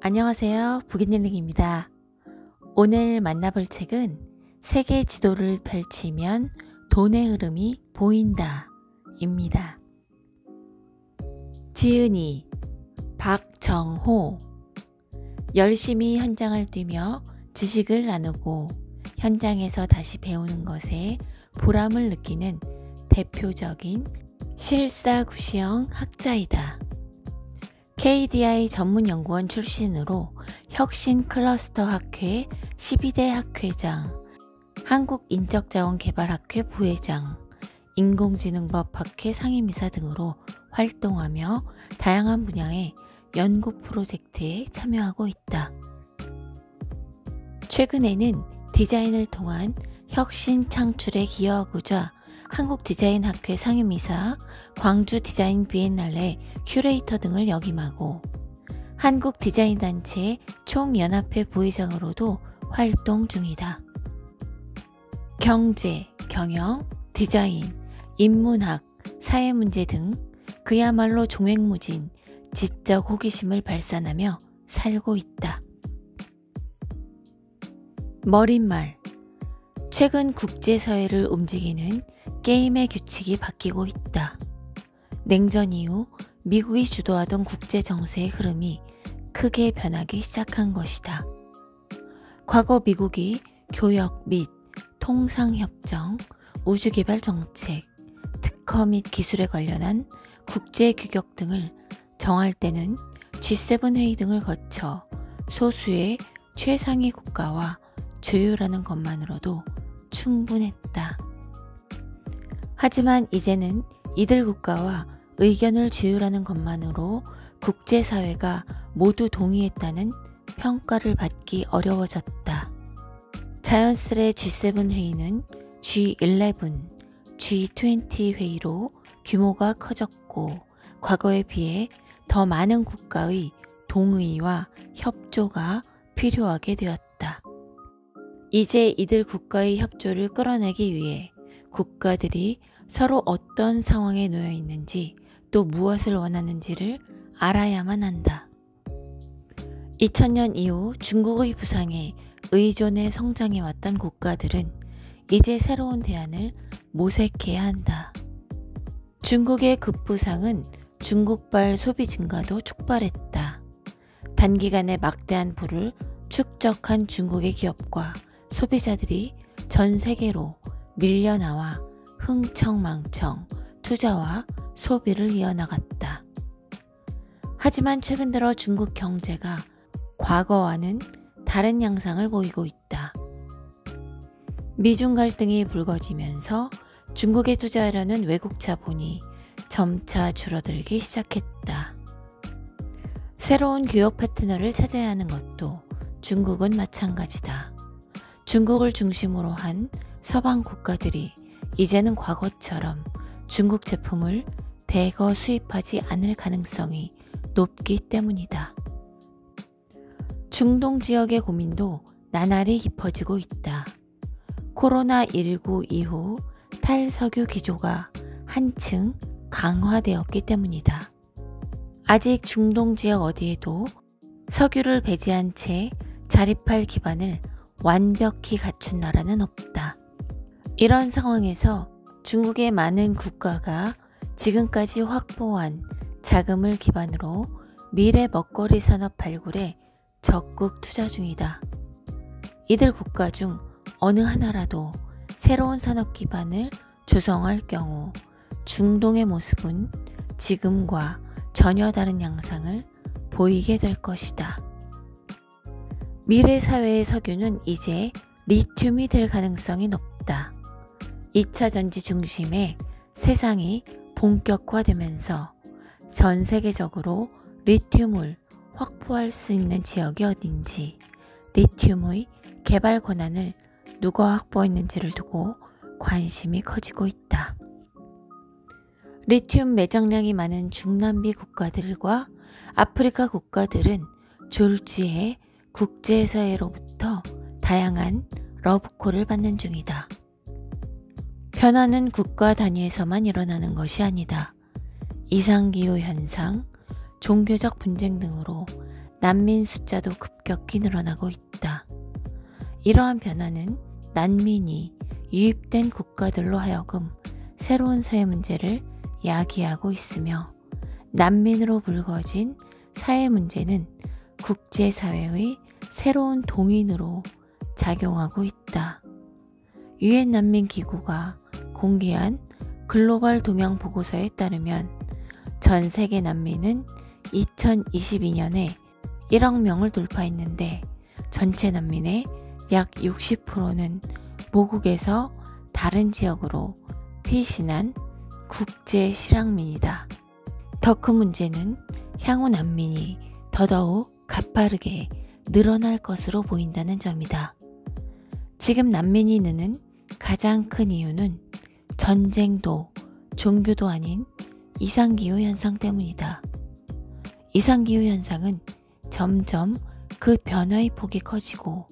안녕하세요. 북인일링입니다. 오늘 만나볼 책은 세계 지도를 펼치면 돈의 흐름이 보인다 입니다. 지은이, 박정호. 열심히 현장을 뛰며 지식을 나누고 현장에서 다시 배우는 것에 보람을 느끼는 대표적인 실사구시형 학자이다. KDI 전문연구원 출신으로 혁신클러스터학회 12대 학회장, 한국인적자원개발학회 부회장, 인공지능법학회 상임이사 등으로 활동하며 다양한 분야의 연구 프로젝트에 참여하고 있다. 최근에는 디자인을 통한 혁신 창출에 기여하고자 한국디자인학회 상임이사, 광주디자인 비엔날레 큐레이터 등을 역임하고 한국디자인단체 총연합회 부회장으로도 활동 중이다. 경제, 경영, 디자인, 인문학, 사회문제 등 그야말로 종횡무진 지적 호기심을 발산하며 살고 있다. 머릿말. 최근 국제사회를 움직이는 게임의 규칙이 바뀌고 있다. 냉전 이후 미국이 주도하던 국제정세의 흐름이 크게 변하기 시작한 것이다. 과거 미국이 교역 및 통상협정, 우주개발 정책, 특허 및 기술에 관련한 국제규격 등을 정할 때는 G7 회의 등을 거쳐 소수의 최상위 국가와 조율하는 것만으로도 충분했다. 하지만 이제는 이들 국가와 의견을 조율하는 것만으로 국제사회가 모두 동의했다는 평가를 받기 어려워졌다. 자연스레 G7 회의는 G11, G20 회의로 규모가 커졌고 과거에 비해 더 많은 국가의 동의와 협조가 필요하게 되었다. 이제 이들 국가의 협조를 끌어내기 위해 국가들이 서로 어떤 상황에 놓여 있는지 또 무엇을 원하는지를 알아야만 한다. 2000년 이후 중국의 부상에 의존해 성장해왔던 국가들은 이제 새로운 대안을 모색해야 한다. 중국의 급부상은 중국발 소비 증가도 촉발했다. 단기간에 막대한 부를 축적한 중국의 기업과 소비자들이 전 세계로 밀려나와 흥청망청 투자와 소비를 이어나갔다. 하지만 최근 들어 중국 경제가 과거와는 다른 양상을 보이고 있다. 미중 갈등이 불거지면서 중국에 투자하려는 외국 자본이 점차 줄어들기 시작했다. 새로운 교역 파트너를 찾아야 하는 것도 중국은 마찬가지다. 중국을 중심으로 한 서방 국가들이 이제는 과거처럼 중국 제품을 대거 수입하지 않을 가능성이 높기 때문이다. 중동 지역의 고민도 나날이 깊어지고 있다. 코로나19 이후 탈석유 기조가 한층 강화되었기 때문이다. 아직 중동 지역 어디에도 석유를 배제한 채 자립할 기반을 완벽히 갖춘 나라는 없다. 이런 상황에서 중국의 많은 국가가 지금까지 확보한 자금을 기반으로 미래 먹거리 산업 발굴에 적극 투자 중이다. 이들 국가 중 어느 하나라도 새로운 산업 기반을 조성할 경우 중동의 모습은 지금과 전혀 다른 양상을 보이게 될 것이다. 미래 사회의 석유는 이제 리튬이 될 가능성이 높다. 2차 전지 중심의 세상이 본격화되면서 전 세계적으로 리튬을 확보할 수 있는 지역이 어딘지, 리튬의 개발 권한을 누가 확보했는지를 두고 관심이 커지고 있다. 리튬 매장량이 많은 중남미 국가들과 아프리카 국가들은 졸지에 국제사회로부터 다양한 러브콜을 받는 중이다. 변화는 국가 단위에서만 일어나는 것이 아니다. 이상기후 현상, 종교적 분쟁 등으로 난민 숫자도 급격히 늘어나고 있다. 이러한 변화는 난민이 유입된 국가들로 하여금 새로운 사회 문제를 야기하고 있으며 난민으로 불거진 사회 문제는 국제사회의 새로운 동인으로 작용하고 있다. 유엔 난민기구가 공개한 글로벌 동향 보고서에 따르면 전 세계 난민은 2022년에 1억 명을 돌파했는데 전체 난민의 약 60%는 모국에서 다른 지역으로 피신한 국제 실향민이다. 더 큰 문제는 향후 난민이 더더욱 가파르게 늘어날 것으로 보인다는 점이다. 지금 난민이 느는 가장 큰 이유는 전쟁도 종교도 아닌 이상기후 현상 때문이다. 이상기후 현상은 점점 그 변화의 폭이 커지고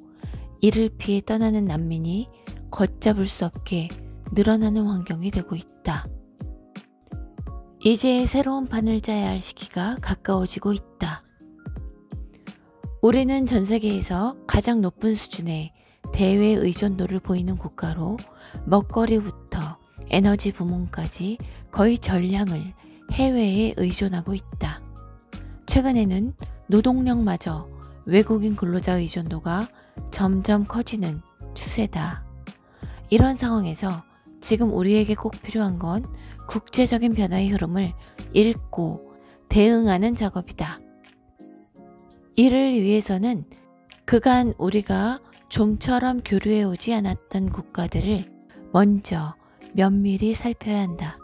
이를 피해 떠나는 난민이 걷잡을 수 없게 늘어나는 환경이 되고 있다. 이제 새로운 판을 짜야 할 시기가 가까워지고 있다. 우리는 전 세계에서 가장 높은 수준의 대외 의존도를 보이는 국가로 먹거리부터 에너지 부문까지 거의 전량을 해외에 의존하고 있다. 최근에는 노동력마저 외국인 근로자 의존도가 점점 커지는 추세다. 이런 상황에서 지금 우리에게 꼭 필요한 건 국제적인 변화의 흐름을 읽고 대응하는 작업이다. 이를 위해서는 그간 우리가 좀처럼 교류해오지 않았던 국가들을 먼저 면밀히 살펴야 한다.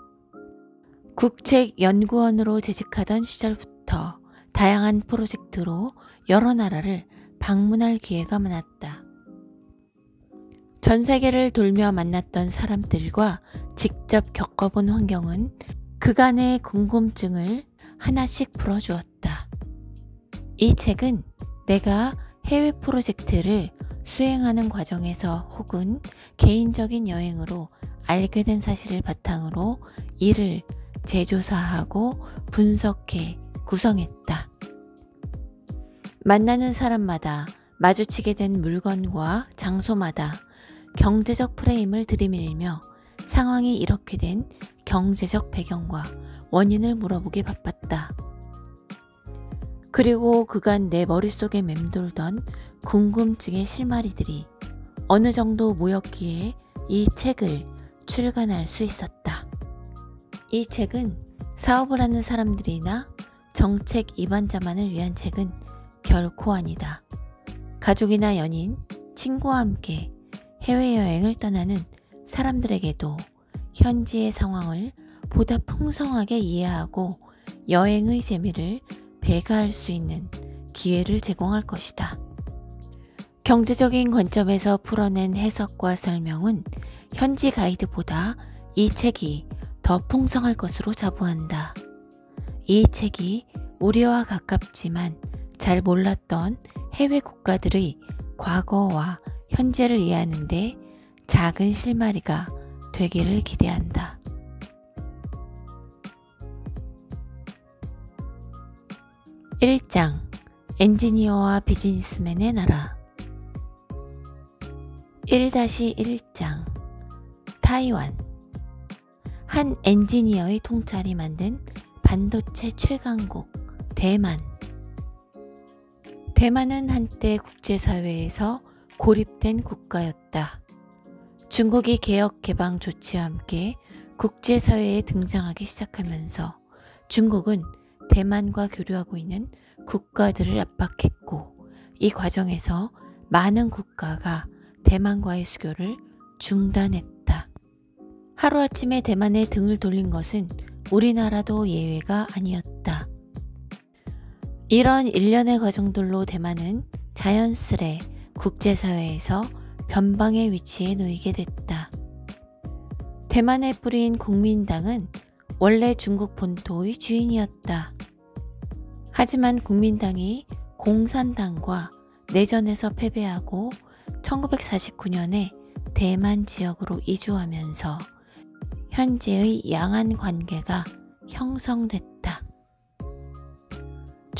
국책연구원으로 재직하던 시절부터 다양한 프로젝트로 여러 나라를 방문할 기회가 많았다. 전 세계를 돌며 만났던 사람들과 직접 겪어본 환경은 그간의 궁금증을 하나씩 풀어주었다. 이 책은 내가 해외 프로젝트를 수행하는 과정에서 혹은 개인적인 여행으로 알게 된 사실을 바탕으로 이를 재조사하고 분석해 구성했다. 만나는 사람마다 마주치게 된 물건과 장소마다 경제적 프레임을 들이밀며 상황이 이렇게 된 경제적 배경과 원인을 물어보기 바빴다. 그리고 그간 내 머릿속에 맴돌던 궁금증의 실마리들이 어느 정도 모였기에 이 책을 출간할 수 있었다. 이 책은 사업을 하는 사람들이나 정책 입안자만을 위한 책은 결코 아니다. 가족이나 연인, 친구와 함께 해외여행을 떠나는 사람들에게도 현지의 상황을 보다 풍성하게 이해하고 여행의 재미를 배가할 수 있는 기회를 제공할 것이다. 경제적인 관점에서 풀어낸 해석과 설명은 현지 가이드보다 이 책이 더 풍성할 것으로 자부한다. 이 책이 우리와 가깝지만 잘 몰랐던 해외 국가들의 과거와 현재를 이해하는 데 작은 실마리가 되기를 기대한다. (1장) 엔지니어와 비즈니스맨의 나라. 1-1장 타이완. 한 엔지니어의 통찰이 만든 반도체 최강국 대만. 대만은 한때 국제사회에서 고립된 국가였다. 중국이 개혁 개방 조치와 함께 국제사회에 등장하기 시작하면서 중국은 대만과 교류하고 있는 국가들을 압박했고 이 과정에서 많은 국가가 대만과의 수교를 중단했다. 하루아침에 대만에 등을 돌린 것은 우리나라도 예외가 아니었다. 이런 일련의 과정들로 대만은 자연스레 국제사회에서 변방의 위치에 놓이게 됐다. 대만에 뿌린 국민당은 원래 중국 본토의 주인이었다. 하지만 국민당이 공산당과 내전에서 패배하고 1949년에 대만 지역으로 이주하면서 현재의 양안 관계가 형성됐다.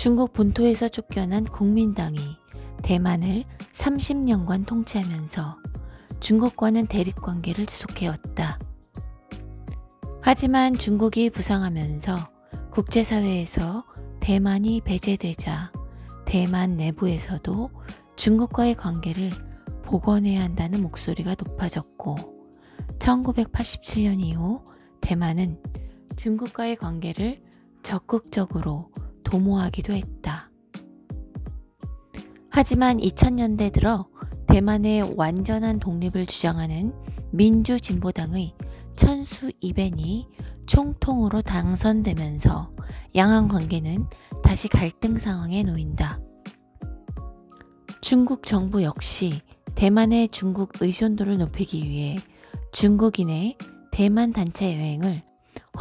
중국 본토에서 쫓겨난 국민당이 대만을 30년간 통치하면서 중국과는 대립관계를 지속해왔다. 하지만 중국이 부상하면서 국제사회에서 대만이 배제되자 대만 내부에서도 중국과의 관계를 복원해야 한다는 목소리가 높아졌고 1987년 이후 대만은 중국과의 관계를 적극적으로 도모하기도 했다. 하지만 2000년대 들어 대만의 완전한 독립을 주장하는 민주진보당의 천수 이벤이 총통으로 당선되면서 양안 관계는 다시 갈등 상황에 놓인다. 중국 정부 역시 대만의 중국 의존도를 높이기 위해 중국인의 대만 단체 여행을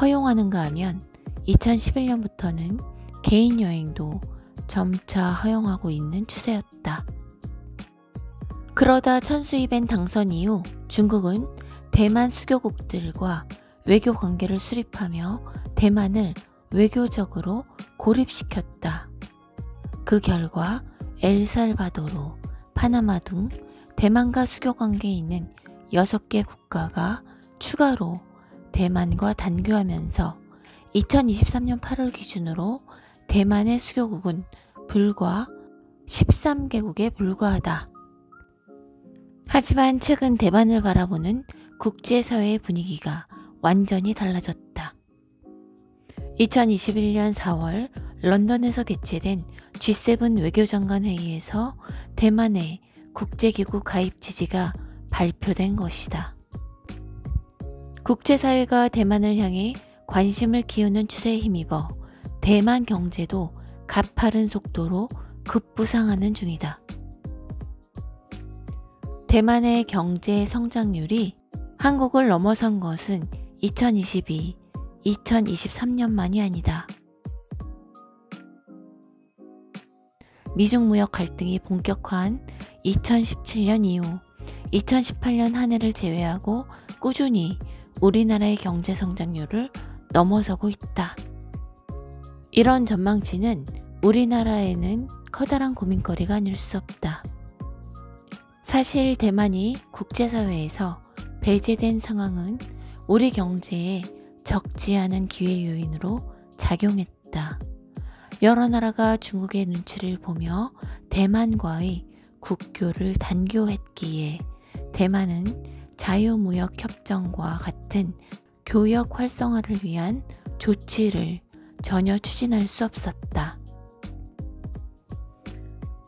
허용하는가 하면 2011년부터는 개인 여행도 점차 허용하고 있는 추세였다. 그러다 천수 이벤 당선 이후 중국은 대만 수교국들과 외교 관계를 수립하며 대만을 외교적으로 고립시켰다. 그 결과 엘살바도르, 파나마 등 대만과 수교 관계에 있는 6개 국가가 추가로 대만과 단교하면서 2023년 8월 기준으로 대만의 수교국은 불과 13개국에 불과하다. 하지만 최근 대만을 바라보는 국제사회의 분위기가 완전히 달라졌다. 2021년 4월 런던에서 개최된 G7 외교장관 회의에서 대만의 국제기구 가입 지지가 발표된 것이다. 국제사회가 대만을 향해 관심을 기우는 추세에 힘입어 대만 경제도 가파른 속도로 급부상하는 중이다. 대만의 경제 성장률이 한국을 넘어선 것은 2022, 2023년만이 아니다. 미중 무역 갈등이 본격화한 2017년 이후 2018년 한 해를 제외하고 꾸준히 우리나라의 경제 성장률을 넘어서고 있다. 이런 전망치는 우리나라에는 커다란 고민거리가 아닐 수 없다. 사실 대만이 국제사회에서 배제된 상황은 우리 경제에 적지 않은 기회 요인으로 작용했다. 여러 나라가 중국의 눈치를 보며 대만과의 국교를 단교했기에 대만은 자유무역협정과 같은 교역 활성화를 위한 조치를 전혀 추진할 수 없었다.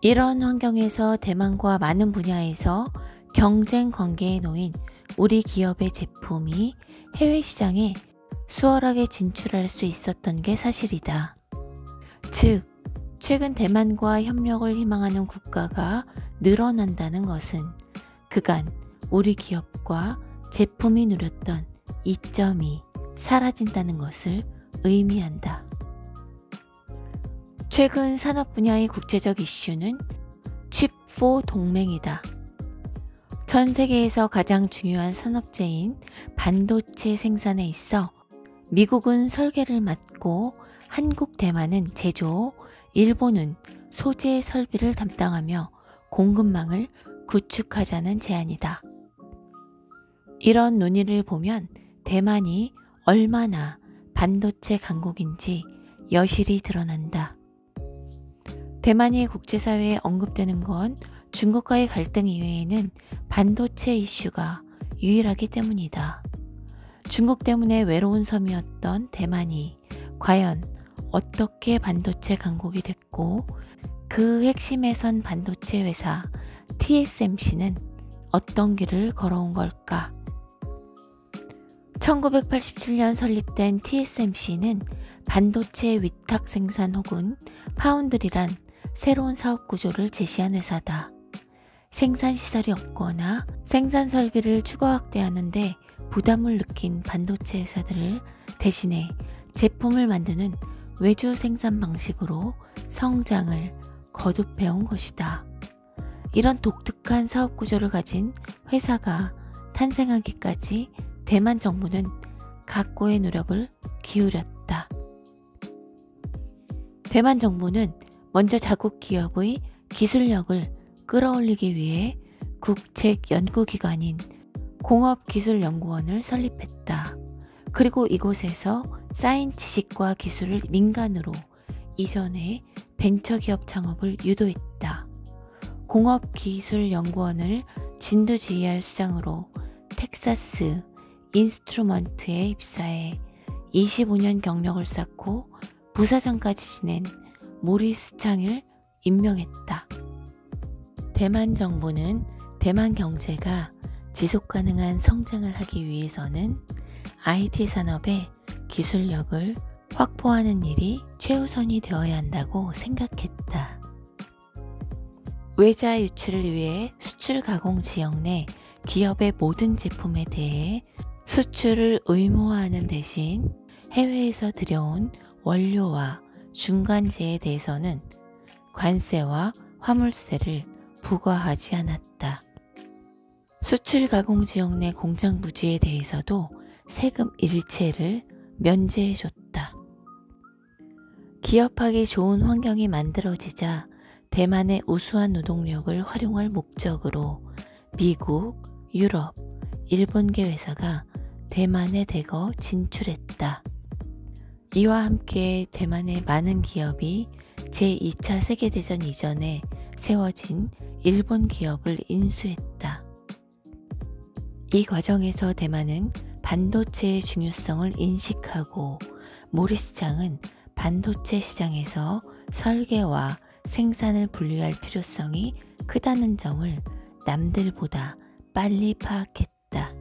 이런 환경에서 대만과 많은 분야에서 경쟁 관계에 놓인 우리 기업의 제품이 해외 시장에 수월하게 진출할 수 있었던 게 사실이다. 즉, 최근 대만과 협력을 희망하는 국가가 늘어난다는 것은 그간 우리 기업과 제품이 누렸던 이점이 사라진다는 것을 의미한다. 최근 산업 분야의 국제적 이슈는 칩4 동맹이다. 전 세계에서 가장 중요한 산업재인 반도체 생산에 있어 미국은 설계를 맡고 한국, 대만은 제조, 일본은 소재 설비를 담당하며 공급망을 구축하자는 제안이다. 이런 논의를 보면 대만이 얼마나 반도체 강국인지 여실히 드러난다. 대만이 국제사회에 언급되는 건 중국과의 갈등 이외에는 반도체 이슈가 유일하기 때문이다. 중국 때문에 외로운 섬이었던 대만이 과연 어떻게 반도체 강국이 됐고 그 핵심에 선 반도체 회사 TSMC는 어떤 길을 걸어온 걸까? 1987년 설립된 TSMC는 반도체 위탁 생산 혹은 파운드리란 새로운 사업 구조를 제시한 회사다. 생산 시설이 없거나 생산 설비를 추가 확대하는데 부담을 느낀 반도체 회사들을 대신에 제품을 만드는 외주 생산 방식으로 성장을 거듭해온 것이다. 이런 독특한 사업 구조를 가진 회사가 탄생하기까지 대만 정부는 각고의 노력을 기울였다. 대만 정부는 먼저 자국 기업의 기술력을 끌어올리기 위해 국책 연구기관인 공업기술연구원을 설립했다. 그리고 이곳에서 쌓인 지식과 기술을 민간으로 이전해 벤처기업 창업을 유도했다. 공업기술연구원을 진두지휘할 수장으로 텍사스 인스트루먼트에 입사해 25년 경력을 쌓고 부사장까지 지낸 모리스 창을 임명했다. 대만 정부는 대만 경제가 지속가능한 성장을 하기 위해서는 IT 산업의 기술력을 확보하는 일이 최우선이 되어야 한다고 생각했다. 외자 유출을 위해 수출 가공 지역 내 기업의 모든 제품에 대해 수출을 의무화하는 대신 해외에서 들여온 원료와 중간재에 대해서는 관세와 화물세를 부과하지 않았다. 수출 가공 지역 내 공장 부지에 대해서도 세금 일체를 면제해줬다. 기업하기 좋은 환경이 만들어지자 대만의 우수한 노동력을 활용할 목적으로 미국, 유럽, 일본계 회사가 대만에 대거 진출했다. 이와 함께 대만의 많은 기업이 제2차 세계대전 이전에 세워진 일본 기업을 인수했다. 이 과정에서 대만은 반도체의 중요성을 인식하고 모리스 창은 반도체 시장에서 설계와 생산을 분리할 필요성이 크다는 점을 남들보다 빨리 파악했다.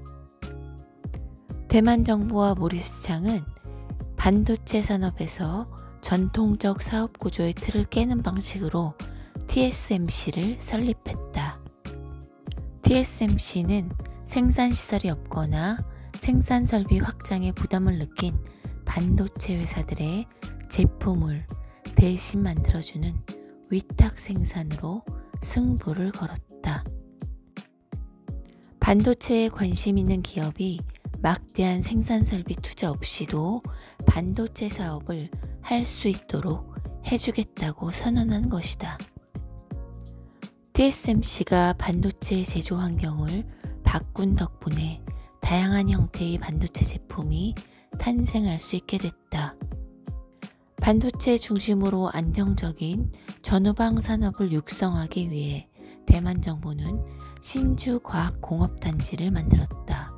대만 정부와 모리스 창은 반도체 산업에서 전통적 사업 구조의 틀을 깨는 방식으로 TSMC를 설립했다. TSMC는 생산시설이 없거나 생산설비 확장에 부담을 느낀 반도체 회사들의 제품을 대신 만들어주는 위탁 생산으로 승부를 걸었다. 반도체에 관심 있는 기업이 막대한 생산설비 투자 없이도 반도체 사업을 할 수 있도록 해주겠다고 선언한 것이다. TSMC가 반도체 제조 환경을 바꾼 덕분에 다양한 형태의 반도체 제품이 탄생할 수 있게 됐다. 반도체 중심으로 안정적인 전후방 산업을 육성하기 위해 대만 정부는 신주과학공업단지를 만들었다.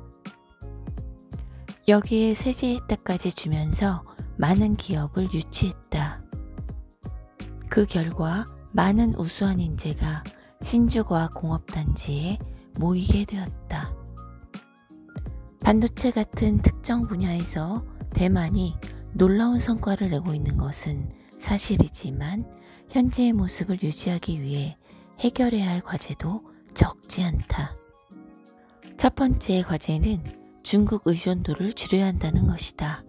여기에 세제 혜택까지 주면서 많은 기업을 유치했다. 그 결과 많은 우수한 인재가 신주과학공업단지에 모이게 되었다. 반도체 같은 특정 분야에서 대만이 놀라운 성과를 내고 있는 것은 사실이지만 현재의 모습을 유지하기 위해 해결해야 할 과제도 적지 않다. 첫 번째 과제는 중국 의존도를 줄여야 한다는 것이다.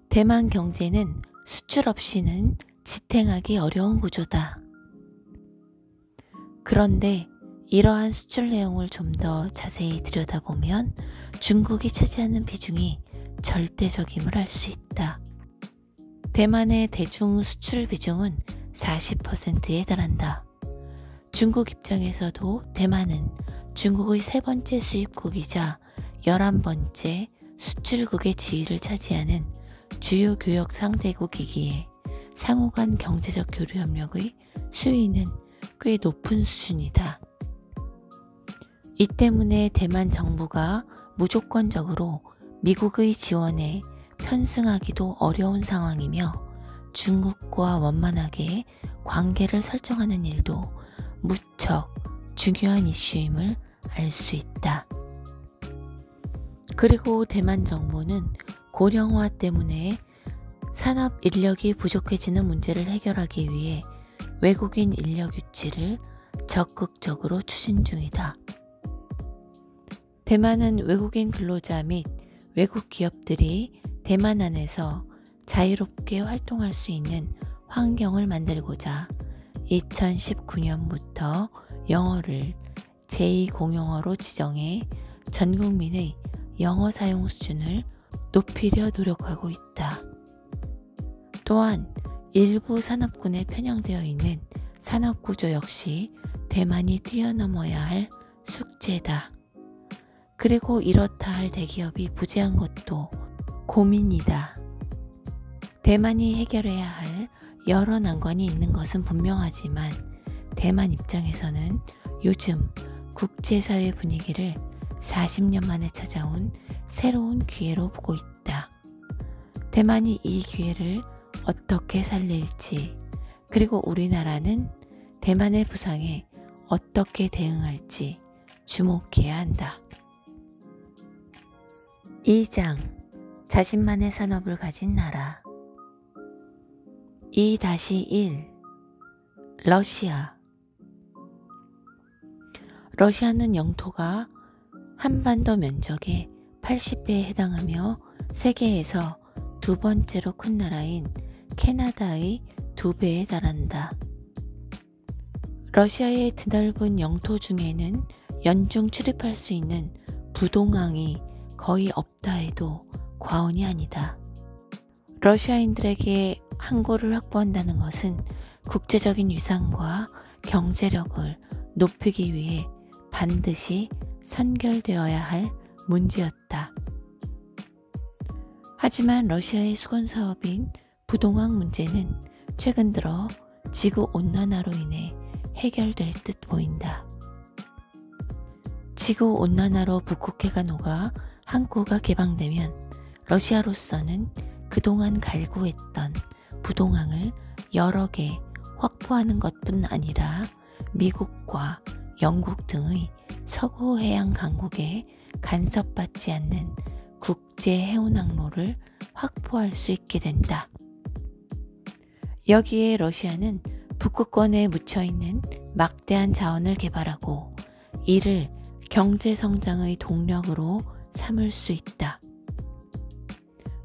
대만 경제는 수출 없이는 지탱하기 어려운 구조다. 그런데 이러한 수출 내용을 좀 더 자세히 들여다보면 중국이 차지하는 비중이 절대적임을 알 수 있다. 대만의 대중 수출 비중은 40%에 달한다. 중국 입장에서도 대만은 중국의 세 번째 수입국이자 11번째 수출국의 지위를 차지하는 주요 교역 상대국이기에 상호 간 경제적 교류 협력의 수위는 꽤 높은 수준이다. 이 때문에 대만 정부가 무조건적으로 미국의 지원에 편승하기도 어려운 상황이며 중국과 원만하게 관계를 설정하는 일도 무척 중요한 이슈임을 알 수 있다. 그리고 대만 정부는 고령화 때문에 산업 인력이 부족해지는 문제를 해결하기 위해 외국인 인력 유치를 적극적으로 추진 중이다. 대만은 외국인 근로자 및 외국 기업들이 대만 안에서 자유롭게 활동할 수 있는 환경을 만들고자 2019년부터 영어를 제2공용어로 지정해 전 국민의 영어 사용 수준을 높이려 노력하고 있다. 또한 일부 산업군에 편향되어 있는 산업구조 역시 대만이 뛰어넘어야 할 숙제다. 그리고 이렇다 할 대기업이 부재한 것도 고민이다. 대만이 해결해야 할 여러 난관이 있는 것은 분명하지만 대만 입장에서는 요즘 국제사회 분위기를 40년 만에 찾아온 새로운 기회로 보고 있다. 대만이 이 기회를 어떻게 살릴지, 그리고 우리나라는 대만의 부상에 어떻게 대응할지 주목해야 한다. 2장 자신만의 산업을 가진 나라. 2-1 러시아. 러시아는 영토가 한반도 면적의 80배에 해당하며 세계에서 두 번째로 큰 나라인 캐나다의 2배에 달한다. 러시아의 드넓은 영토 중에는 연중 출입할 수 있는 부동항이 거의 없다 해도 과언이 아니다. 러시아인들에게 항구를 확보한다는 것은 국제적인 위상과 경제력을 높이기 위해 반드시 선결되어야 할 문제였다. 하지만 러시아의 수건 사업인 부동항 문제는 최근 들어 지구온난화로 인해 해결될 듯 보인다. 지구온난화로 북극해가 녹아 항구가 개방되면 러시아로서는 그동안 갈구했던 부동항을 여러 개 확보하는 것뿐 아니라 미국과 영국 등의 서구 해양 강국에 간섭받지 않는 국제 해운항로를 확보할 수 있게 된다. 여기에 러시아는 북극권에 묻혀있는 막대한 자원을 개발하고 이를 경제성장의 동력으로 삼을 수 있다.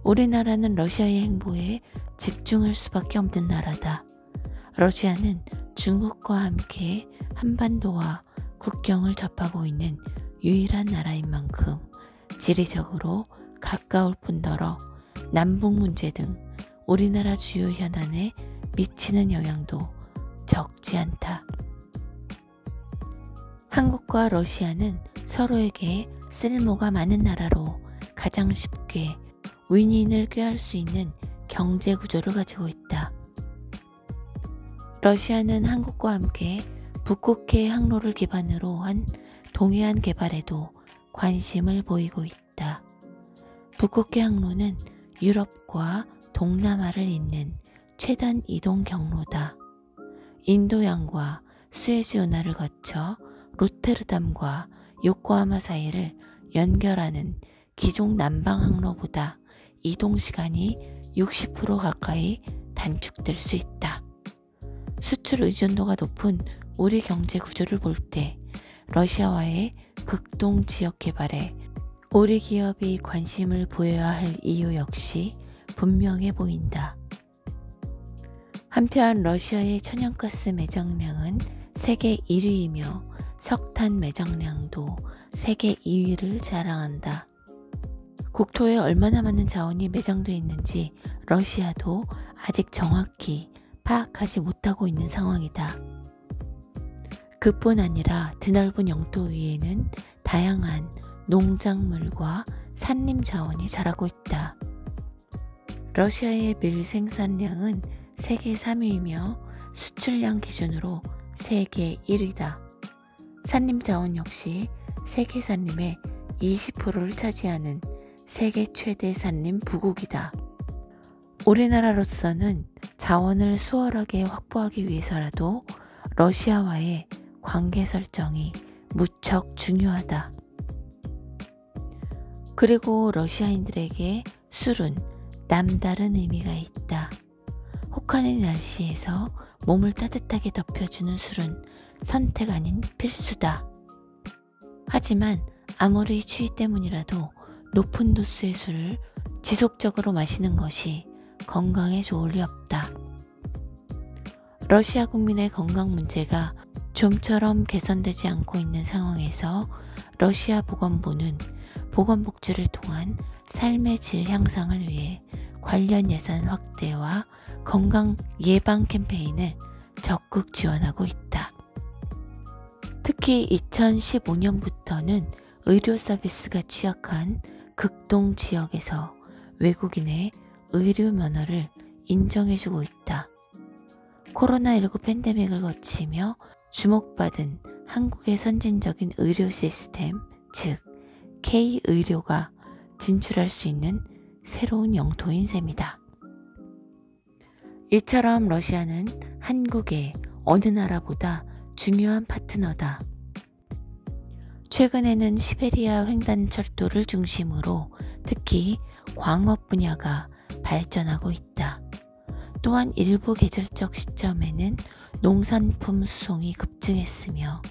우리나라는 러시아의 행보에 집중할 수밖에 없는 나라다. 러시아는 중국과 함께 한반도와 국경을 접하고 있는 유일한 나라인 만큼 지리적으로 가까울 뿐더러 남북 문제 등 우리나라 주요 현안에 미치는 영향도 적지 않다. 한국과 러시아는 서로에게 쓸모가 많은 나라로 가장 쉽게 윈윈을 꾀할 수 있는 경제 구조를 가지고 있다. 러시아는 한국과 함께 북극해 항로를 기반으로 한 동해안 개발에도 관심을 보이고 있다. 북극해 항로는 유럽과 동남아를 잇는 최단 이동 경로다. 인도양과 수에즈 운하를 거쳐 로테르담과 요코하마 사이를 연결하는 기존 남방 항로보다 이동 시간이 60% 가까이 단축될 수 있다. 수출 의존도가 높은 우리 경제 구조를 볼 때 러시아와의 극동 지역 개발에 우리 기업이 관심을 보여야 할 이유 역시 분명해 보인다. 한편 러시아의 천연가스 매장량은 세계 1위이며 석탄 매장량도 세계 2위를 자랑한다. 국토에 얼마나 많은 자원이 매장되어 있는지 러시아도 아직 정확히 파악하지 못하고 있는 상황이다. 그뿐 아니라 드넓은 영토 위에는 다양한 농작물과 산림 자원이 자라고 있다. 러시아의 밀 생산량은 세계 3위이며 수출량 기준으로 세계 1위다. 산림 자원 역시 세계 산림의 20%를 차지하는 세계 최대 산림 부국이다. 우리나라로서는 자원을 수월하게 확보하기 위해서라도 러시아와의 관계 설정이 무척 중요하다. 그리고 러시아인들에게 술은 남다른 의미가 있다. 혹하는 날씨에서 몸을 따뜻하게 덮여주는 술은 선택 아닌 필수다. 하지만 아무리 추위 때문이라도 높은 도수의 술을 지속적으로 마시는 것이 건강에 좋을 리 없다. 러시아 국민의 건강 문제가 좀처럼 개선되지 않고 있는 상황에서 러시아 보건부는 보건복지를 통한 삶의 질 향상을 위해 관련 예산 확대와 건강 예방 캠페인을 적극 지원하고 있다. 특히 2015년부터는 의료 서비스가 취약한 극동 지역에서 외국인의 의료 면허를 인정해주고 있다. 코로나19 팬데믹을 거치며 주목받은 한국의 선진적인 의료 시스템, 즉 K-의료가 진출할 수 있는 새로운 영토인 셈이다. 이처럼 러시아는 한국의 어느 나라보다 중요한 파트너다. 최근에는 시베리아 횡단철도를 중심으로 특히 광업 분야가 발전하고 있다. 또한 일부 계절적 시점에는 농산품 수송이 급증했으며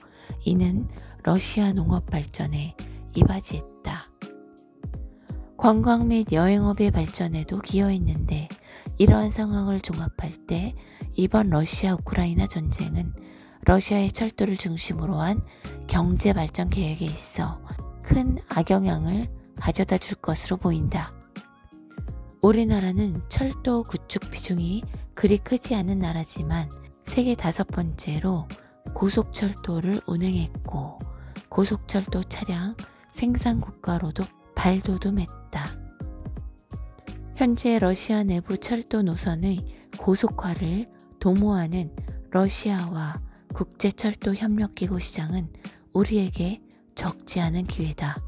이는 러시아 농업 발전에 이바지했다. 관광 및 여행업의 발전에도 기여했는데 이러한 상황을 종합할 때 이번 러시아 우크라이나 전쟁은 러시아의 철도를 중심으로 한 경제 발전 계획에 있어 큰 악영향을 가져다 줄 것으로 보인다. 우리나라는 철도 구축 비중이 그리 크지 않은 나라지만 세계 5번째로 고속철도를 운행했고 고속철도 차량 생산 국가로도 발돋움했다. 현재 러시아 내부 철도 노선의 고속화를 도모하는 러시아와 국제철도협력기구 시장은 우리에게 적지 않은 기회다.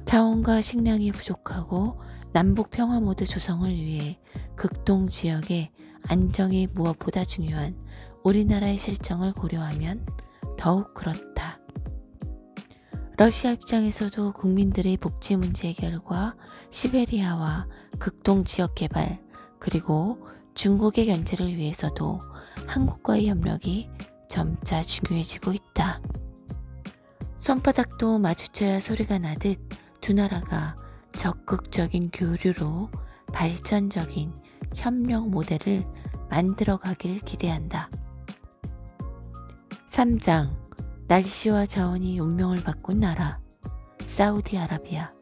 자원과 식량이 부족하고 남북 평화 모드 조성을 위해 극동 지역의 안정이 무엇보다 중요한 우리나라의 실정을 고려하면 더욱 그렇다. 러시아 입장에서도 국민들의 복지 문제 해결과 시베리아와 극동 지역 개발 그리고 중국의 견제를 위해서도 한국과의 협력이 점차 중요해지고 있다. 손바닥도 마주쳐야 소리가 나듯 두 나라가 적극적인 교류로 발전적인 협력 모델을 만들어가길 기대한다. 3장 날씨와 자원이 운명을 바꾼 나라 사우디아라비아.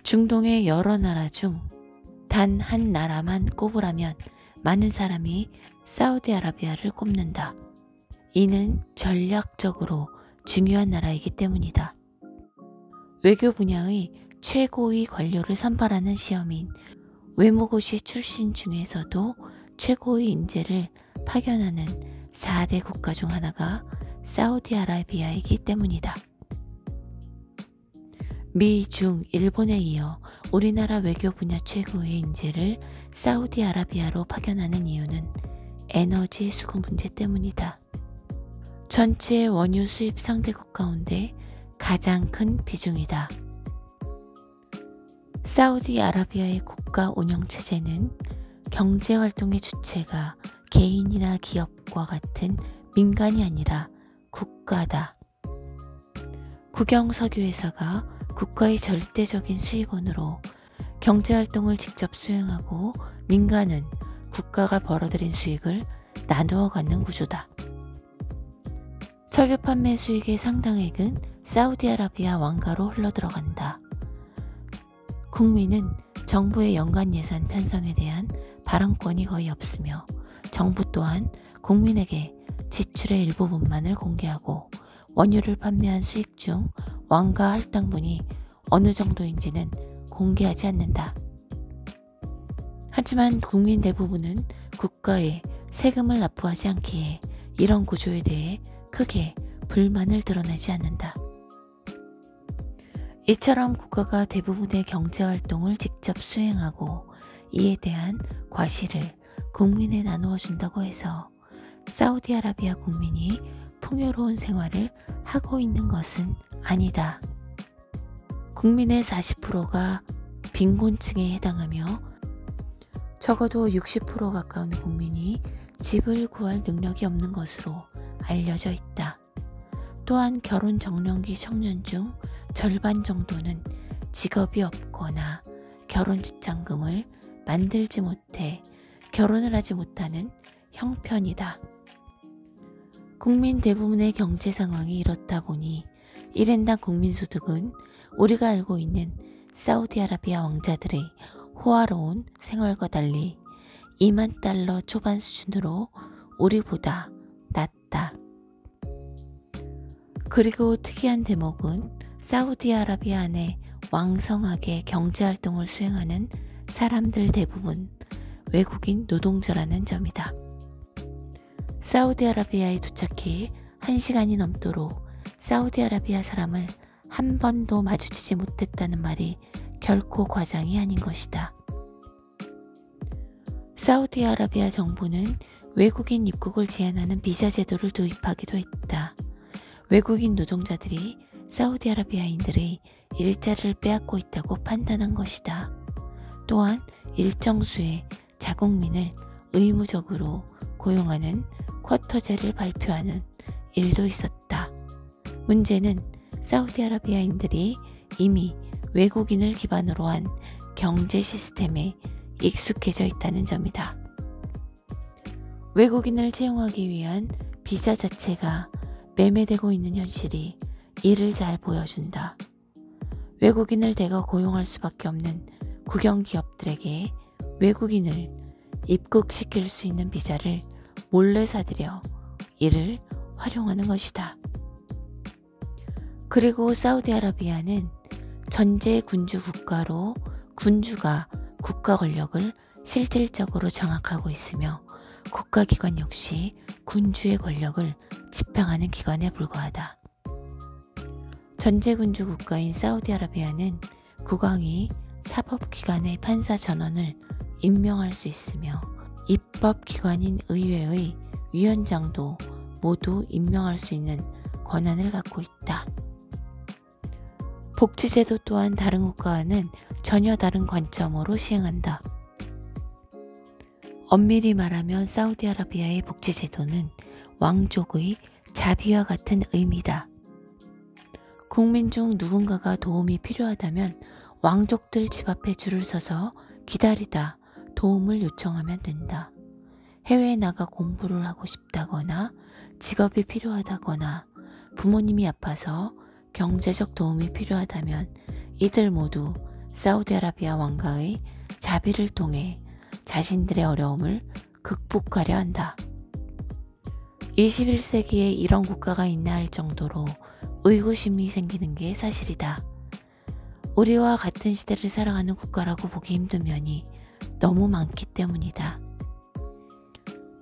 중동의 여러 나라 중 단 한 나라만 꼽으라면 많은 사람이 사우디아라비아를 꼽는다. 이는 전략적으로 중요한 나라이기 때문이다. 외교 분야의 최고의 관료를 선발하는 시험인 외무고시 출신 중에서도 최고의 인재를 파견하는 4대 국가 중 하나가 사우디아라비아이기 때문이다. 미, 중, 일본에 이어 우리나라 외교 분야 최고의 인재를 사우디아라비아로 파견하는 이유는 에너지 수급 문제 때문이다. 전체 원유 수입 상대국 가운데 가장 큰 비중이다. 사우디아라비아의 국가 운영체제는 경제활동의 주체가 개인이나 기업과 같은 민간이 아니라 국가다. 국영석유회사가 국가의 절대적인 수익원으로 경제활동을 직접 수행하고 민간은 국가가 벌어들인 수익을 나누어 갖는 구조다. 석유 판매 수익의 상당액은 사우디아라비아 왕가로 흘러들어간다. 국민은 정부의 연간 예산 편성에 대한 발언권이 거의 없으며 정부 또한 국민에게 지출의 일부분만을 공개하고 원유를 판매한 수익 중 왕가 할당분이 어느 정도인지는 공개하지 않는다. 하지만 국민 대부분은 국가에 세금을 납부하지 않기에 이런 구조에 대해 크게 불만을 드러내지 않는다. 이처럼 국가가 대부분의 경제활동을 직접 수행하고 이에 대한 과실을 국민에 나누어 준다고 해서 사우디아라비아 국민이 풍요로운 생활을 하고 있는 것은 아니다. 국민의 40%가 빈곤층에 해당하며 적어도 60% 가까운 국민이 집을 구할 능력이 없는 것으로 알려져 있다. 또한 결혼 적령기 청년 중 절반 정도는 직업이 없거나 결혼 지참금을 만들지 못해 결혼을 하지 못하는 형편이다. 국민 대부분의 경제 상황이 이렇다 보니 1인당 국민소득은 우리가 알고 있는 사우디아라비아 왕자들의 호화로운 생활과 달리 2만 달러 초반 수준으로 우리보다 낮다. 그리고 특이한 대목은 사우디아라비아 안에 왕성하게 경제활동을 수행하는 사람들 대부분 외국인 노동자라는 점이다. 사우디아라비아에 도착해 1시간이 넘도록 사우디아라비아 사람을 한 번도 마주치지 못했다는 말이 결코 과장이 아닌 것이다. 사우디아라비아 정부는 외국인 입국을 제한하는 비자 제도를 도입하기도 했다. 외국인 노동자들이 사우디아라비아인들의 일자리를 빼앗고 있다고 판단한 것이다. 또한 일정 수의 자국민을 의무적으로 고용하는 쿼터제를 발표하는 일도 있었다. 문제는 사우디아라비아인들이 이미 외국인을 기반으로 한 경제 시스템에 익숙해져 있다는 점이다. 외국인을 채용하기 위한 비자 자체가 매매되고 있는 현실이 이를 잘 보여준다. 외국인을 대거 고용할 수밖에 없는 국영 기업들에게 외국인을 입국시킬 수 있는 비자를 몰래 사들여 이를 활용하는 것이다. 그리고 사우디아라비아는 전제 군주 국가로 군주가 국가 권력을 실질적으로 장악하고 있으며 국가기관 역시 군주의 권력을 집행하는 기관에 불과하다. 전제군주 국가인 사우디아라비아는 국왕이 사법기관의 판사 전원을 임명할 수 있으며 입법기관인 의회의 위원장도 모두 임명할 수 있는 권한을 갖고 있다. 복지제도 또한 다른 국가와는 전혀 다른 관점으로 시행한다. 엄밀히 말하면 사우디아라비아의 복지제도는 왕족의 자비와 같은 의미다. 국민 중 누군가가 도움이 필요하다면 왕족들 집 앞에 줄을 서서 기다리다 도움을 요청하면 된다. 해외에 나가 공부를 하고 싶다거나 직업이 필요하다거나 부모님이 아파서 경제적 도움이 필요하다면 이들 모두 사우디아라비아 왕가의 자비를 통해 자신들의 어려움을 극복하려 한다. 21세기에 이런 국가가 있나 할 정도로 의구심이 생기는 게 사실이다. 우리와 같은 시대를 살아가는 국가라고 보기 힘든 면이 너무 많기 때문이다.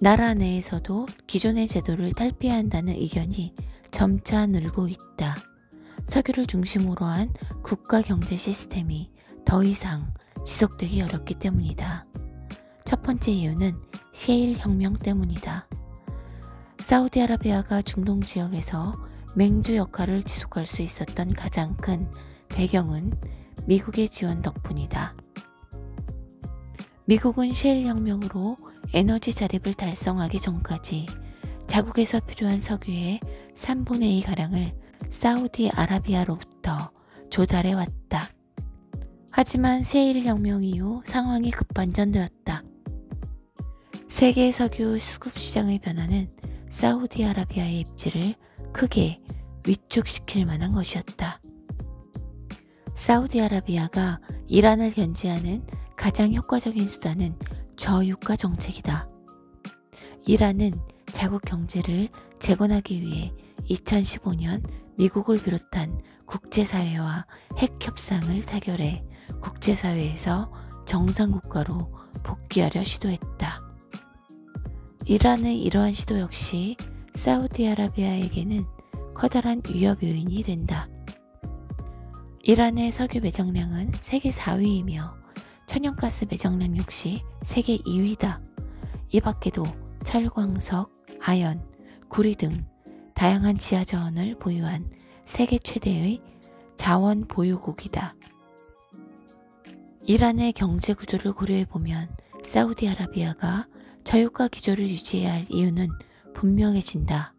나라 내에서도 기존의 제도를 탈피해야 한다는 의견이 점차 늘고 있다. 석유를 중심으로 한 국가 경제 시스템이 더 이상 지속되기 어렵기 때문이다. 첫 번째 이유는 셰일 혁명 때문이다. 사우디아라비아가 중동 지역에서 맹주 역할을 지속할 수 있었던 가장 큰 배경은 미국의 지원 덕분이다. 미국은 셰일 혁명으로 에너지 자립을 달성하기 전까지 자국에서 필요한 석유의 3분의 2가량을 사우디아라비아로부터 조달해 왔다. 하지만 셰일 혁명 이후 상황이 급반전되었다. 세계 석유 수급 시장의 변화는 사우디아라비아의 입지를 크게 위축시킬 만한 것이었다. 사우디아라비아가 이란을 견제하는 가장 효과적인 수단은 저유가 정책이다. 이란은 자국 경제를 재건하기 위해 2015년 미국을 비롯한 국제사회와 핵협상을 타결해 국제사회에서 정상국가로 복귀하려 시도했다. 이란의 이러한 시도 역시 사우디아라비아에게는 커다란 위협 요인이 된다. 이란의 석유 매장량은 세계 4위이며 천연가스 매장량 역시 세계 2위다. 이 밖에도 철광석, 아연, 구리 등 다양한 지하자원을 보유한 세계 최대의 자원 보유국이다. 이란의 경제 구조를 고려해보면 사우디아라비아가 저유가 기조를 유지해야 할 이유는 분명해진다.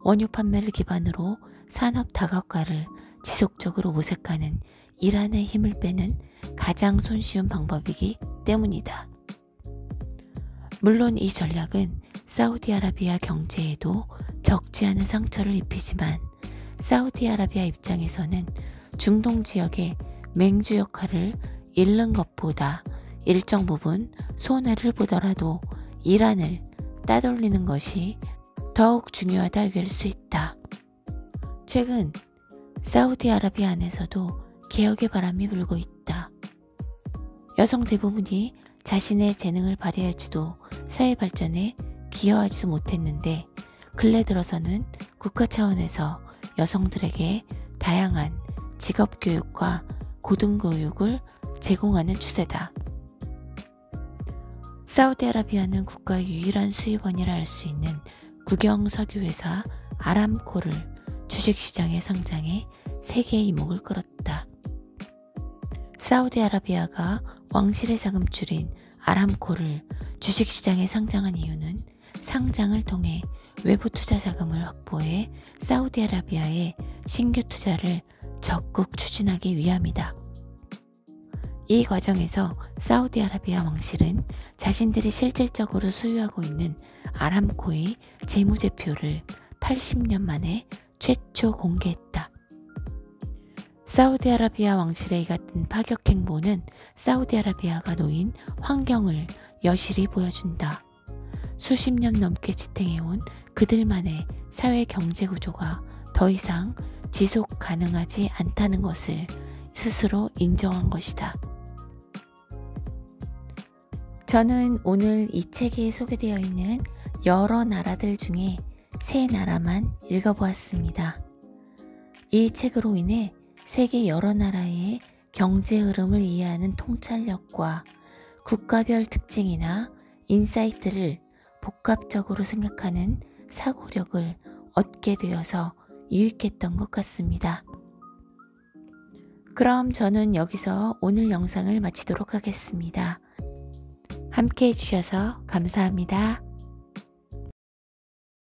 원유 판매를 기반으로 산업 다각화를 지속적으로 모색하는 이란의 힘을 빼는 가장 손쉬운 방법이기 때문이다. 물론 이 전략은 사우디아라비아 경제에도 적지 않은 상처를 입히지만 사우디아라비아 입장에서는 중동 지역의 맹주 역할을 잃는 것보다 일정 부분 손해를 보더라도 이란을 따돌리는 것이 더욱 중요하다 여길 수 있다. 최근 사우디아라비아 안에서도 개혁의 바람이 불고 있다. 여성 대부분이 자신의 재능을 발휘할지도 사회 발전에 기여하지도 못했는데 근래 들어서는 국가 차원에서 여성들에게 다양한 직업교육과 고등교육을 제공하는 추세다. 사우디아라비아는 국가의 유일한 수입원이라 할 수 있는 국영 석유회사 아람코를 주식시장에 상장해 세계의 이목을 끌었다. 사우디아라비아가 왕실의 자금줄인 아람코를 주식시장에 상장한 이유는 상장을 통해 외부 투자 자금을 확보해 사우디아라비아의 신규 투자를 적극 추진하기 위함이다. 이 과정에서 사우디아라비아 왕실은 자신들이 실질적으로 소유하고 있는 아람코의 재무제표를 80년 만에 최초 공개했다. 사우디아라비아 왕실의 이 같은 파격 행보는 사우디아라비아가 놓인 환경을 여실히 보여준다. 수십 년 넘게 지탱해온 그들만의 사회 경제 구조가 더 이상 지속 가능하지 않다는 것을 스스로 인정한 것이다. 저는 오늘 이 책에 소개되어 있는 여러 나라들 중에 3나라만 읽어보았습니다. 이 책으로 인해 세계 여러 나라의 경제 흐름을 이해하는 통찰력과 국가별 특징이나 인사이트를 복합적으로 생각하는 사고력을 얻게 되어서 유익했던 것 같습니다. 그럼 저는 여기서 오늘 영상을 마치도록 하겠습니다. 함께 해주셔서 감사합니다.